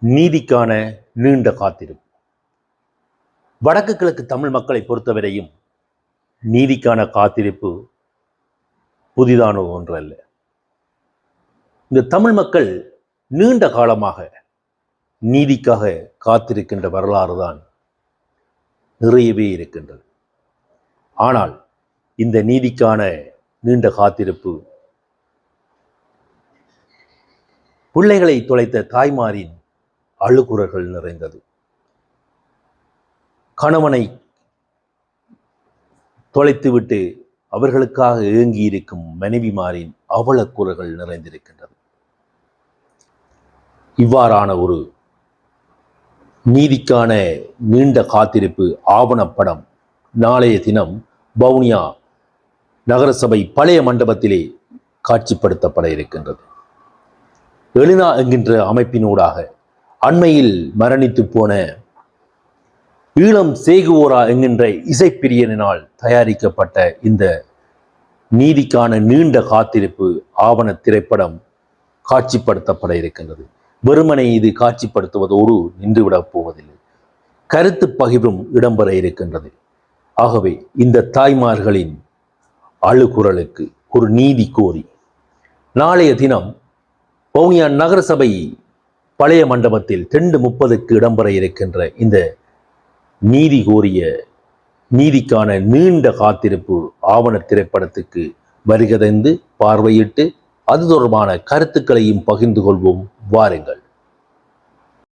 நீதிக்கான நீண்ட காத்திருப்பு. வடக்கு கிழக்கு தமிழ் மக்களை பொறுத்தவரையும் நீதிக்கான காத்திருப்பு புதிதான ஒன்று அல்ல. இந்த தமிழ் மக்கள் நீண்ட காலமாக நீதிக்காக காத்திருக்கின்ற வரலாறு தான் நிறையவே இருக்கின்றது. ஆனால் இந்த நீதிக்கான நீண்ட காத்திருப்பு பிள்ளைகளை தொலைத்த தாய்மாரின் அழுகுரல்கள் நிறைந்தது. கணவனை தொலைத்துவிட்டு அவர்களுக்காக ஏங்கி இருக்கும் மனைவிமாரின் அவலக்குரல்கள் நிறைந்திருக்கின்றது. இவ்வாறான ஒரு நீதிக்கான நீண்ட காத்திருப்பு ஆவணப்படம் நாளைய தினம் வவுனியா நகரசபை பழைய மண்டபத்திலே காட்சிப்படுத்தப்பட இருக்கின்றது. எழினா என்கின்ற அமைப்பினூடாக அண்மையில் மரணித்து போன ஈழம் சேகுவோரா என்கின்ற இசைப்பிரியனால் தயாரிக்கப்பட்ட இந்த நீதிக்கான நீண்ட காத்திருப்பு ஆவண திரைப்படம் காட்சிப்படுத்தப்பட இருக்கின்றது. வெறுமனை இது காட்சிப்படுத்துவதோடு நின்றுவிடப் போவதில்லை, கருத்து பகிர்வும் இடம்பெற இருக்கின்றது. ஆகவே இந்த தாய்மார்களின் அழுகுரலுக்கு ஒரு நீதி கோரி நாளைய தினம் வவுனியா நகரசபை பழைய மண்டபத்தில் 2:30 இடம்பெற இருக்கின்ற இந்த நீதி கோரிய நீதிக்கான நீண்ட காத்திருப்பு ஆவண திரைப்படத்துக்கு வருகை தந்து பார்வையிட்டு அது தொடர்பான கருத்துக்களையும் பகிர்ந்து கொள்வோம். வாருங்கள்.